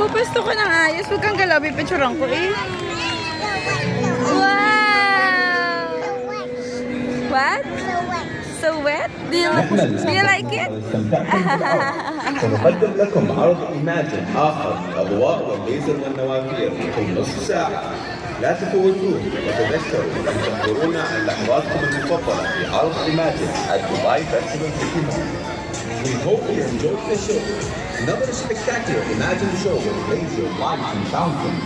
Pupusto ko ng ayos. Huwag kang galaw. Pipicturean ko eh. Wow! What? So wet? Do you like it? سنقدم لكم عرض إيماجن آخر للأضواء والليزر والنوافير في نصف ساعة. لا تفوتوه وتذكروا أن تنظرونا عن لحظاتكم المفضلة في عرض إيماجن at Dubai Festival City Mall. We hope you enjoyed the show. Another spectacular Imagine show with laser, lights, and fountains.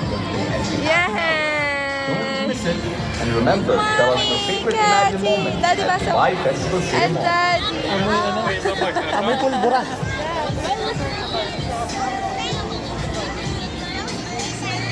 Don't miss it. And remember, tell us your favorite Imagine moment at Dubai Festival City Mall. Daddy. Amoy pulburan.